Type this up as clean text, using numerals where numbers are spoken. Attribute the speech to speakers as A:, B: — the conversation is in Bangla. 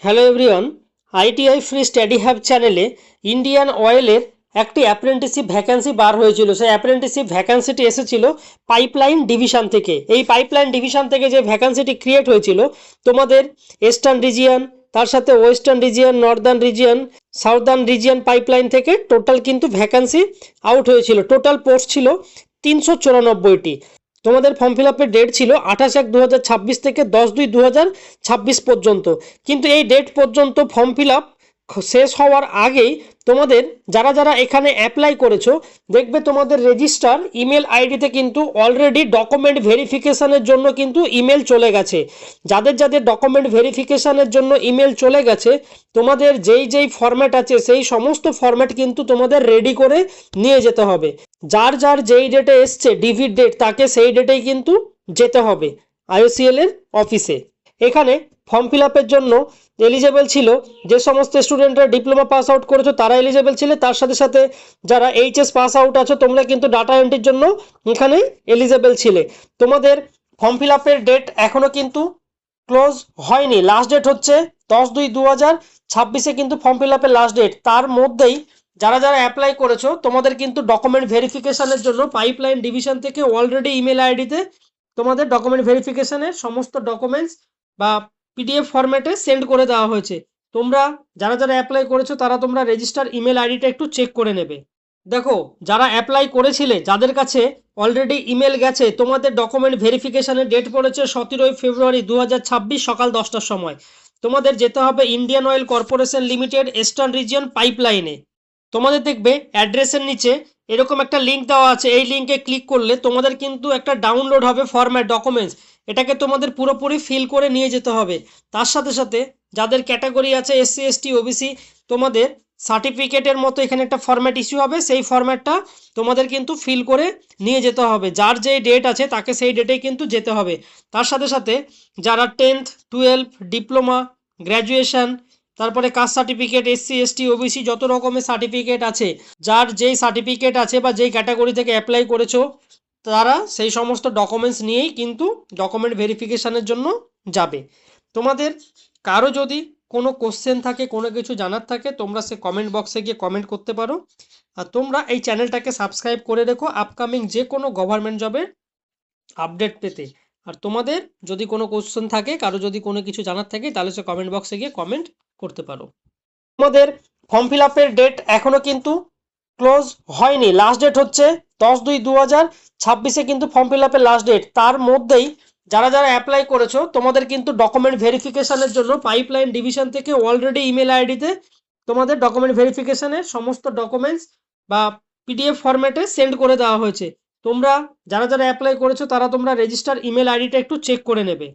A: Hello everyone, ITI free study hub চ্যানেলে ইন্ডিয়ান অয়েলের একটি অ্যাপ্রেন্টিসশিপ ভ্যাকান্সি বার হয়েছিল। সেই অ্যাপ্রেন্টিসশিপ ভ্যাকান্সিটি এসেছিল পাইপলাইন ডিভিশন থেকে। এই পাইপলাইন ডিভিশন থেকে যে ভ্যাকান্সিটি ক্রিয়েট হয়েছিল, তোমাদের ইস্টার্ন রিজিয়ন, তার সাথে western region, Northern region, southern region pipeline থেকে টোটাল কিন্তু ভ্যাকান্সি আউট হয়েছিল। টোটাল পোস্ট ছিল 394টি। তোমাদের ফর্ম ফিল আপের ডেট ছিল 28/1/2026 থেকে 10/2/2026 পর্যন্ত। কিন্তু এই ডেট পর্যন্ত ফর্ম ফিল আপ শেষ হওয়ার আগেই তোমাদের যারা যারা এখানে অ্যাপ্লাই করেছো, দেখবে তোমাদের রেজিস্টার ইমেল আইডিতে কিন্তু অলরেডি ডকুমেন্ট ভেরিফিকেশনের জন্য কিন্তু ইমেল চলে গেছে। যাদের যাদের ডকুমেন্ট ভেরিফিকেশনের জন্য ইমেল চলে গেছে, তোমাদের যেই যেই ফরম্যাট আছে সেই সমস্ত ফরম্যাট কিন্তু তোমাদের রেডি করে নিয়ে যেতে হবে। যার যার যেই ডেটে এসছে ডিভিড ডেট, তাকে সেই ডেটেই কিন্তু যেতে হবে আইওসিএল এর অফিসে। এখানে ফর্ম ফিল আপের জন্য এলিজেবল ছিল যে সমস্ত স্টুডেন্টরা ডিপ্লোমা পাস আউট করেছো তারা এলিজেবল ছিল, তার সাথে সাথে যারা এইচএস পাস আউট আছো তোমরা কিন্তু ডাটা এন্ট্রির জন্য এখানে এলিজেবল ছিলে। তোমাদের ফর্ম ফিল আপের ডেট এখনো কিন্তু ক্লোজ হয়নি। লাস্ট ডেট হচ্ছে 10/2/2026 কিন্তু ফর্ম ফিল আপের লাস্ট ডেট। তার মধ্যেই যারা যারা অ্যাপ্লাই করেছো তোমাদের কিন্তু ডকুমেন্ট ভেরিফিকেশনের জন্য পাইপলাইন ডিভিশন থেকে অলরেডি ইমেল আইডিতে তোমাদের ডকুমেন্ট ভেরিফিকেশনের সমস্ত ডকুমেন্টস বা পিডিএফ ফরম্যাটে সেন্ড করে দেওয়া হয়েছে। তোমরা যারা যারা অ্যাপ্লাই করেছো তারা তোমরা রেজিস্টার ইমেল আইডিটা একটু চেক করে নেবে। দেখো, যারা অ্যাপ্লাই করেছিলে যাদের কাছে অলরেডি ইমেল গেছে, তোমাদের ডকুমেন্ট ভেরিফিকেশনের ডেট পড়েছে 17 ফেব্রুয়ারি 2026 সকাল 10টার সময়। তোমাদের যেতে হবে Indian Oil Corporation Limited Eastern Region পাইপলাইনে। তোমাদের দেখবে অ্যাড্রেসের নিচে এরকম একটা লিঙ্ক দেওয়া আছে। এই লিঙ্কে ক্লিক করলে তোমাদের কিন্তু একটা ডাউনলোড হবে ফরম্যাট ডকুমেন্টস। এটাকে তোমাদের পুরোপুরি ফিল করে নিয়ে যেতে হবে। তার সাথে সাথে যাদের ক্যাটাগরি আছে এসসি এসটি ওবিসি, তোমাদের সার্টিফিকেটের মতো এখানে একটা ফরম্যাট ইস্যু হবে। সেই ফরম্যাটটা তোমাদের কিন্তু ফিল করে নিয়ে যেতে হবে। যার যেই ডেট আছে তাকে সেই ডেটেই কিন্তু যেতে হবে। তার সাথে সাথে যারা 10th 12 ডিপ্লোমা গ্র্যাজুয়েশন, তারপরে caste certificate, SC ST OBC যত রকমের সার্টিফিকেট আছে, যার যেই সার্টিফিকেট আছে বা যেই ক্যাটাগরি থেকে অ্যাপ্লাই করেছো তারা সেই সমস্ত ডকুমেন্টস নিয়েই কিন্তু ডকুমেন্ট ভেরিফিকেশনের জন্য যাবে। তোমাদের কারো যদি কোনো কোশ্চেন থাকে, কোনো কিছু জানার থাকে, তোমরা সে কমেন্ট বক্সে গিয়ে কমেন্ট করতে পারো। আর তোমরা এই চ্যানেলটাকে সাবস্ক্রাইব করে রেখো আপকামিং যে কোনো গভর্নমেন্ট জবের আপডেট পেতে। আর তোমাদের যদি কোনো কোশ্চেন থাকে, কারো যদি কোনো কিছু জানার থাকে, তাহলে সে কমেন্ট বক্সে গিয়ে কমেন্ট করতে পারো। তোমাদের ফর্ম ফিল আপের ডেট এখনো কিন্তু ক্লোজ হয়নি। লাস্ট ডেট হচ্ছে 10/2/2026 কিন্তু ফর্ম ফিল আপের লাস্ট ডেট। তার মধ্যেই যারা যারা অ্যাপ্লাই করেছো তোমাদের কিন্তু ডকুমেন্ট ভেরিফিকেশনের জন্য পাইপলাইন ডিভিশন থেকে অলরেডি ইমেল আইডিতে তোমাদের ডকুমেন্ট ভেরিফিকেশনের সমস্ত ডকুমেন্টস বা পিডিএফ ফরম্যাটে সেন্ড করে দেওয়া হয়েছে। তোমরা যারা যারা অ্যাপ্লাই করেছো তারা তোমরা রেজিস্টার ইমেল আইডিটা একটু চেক করে নেবে।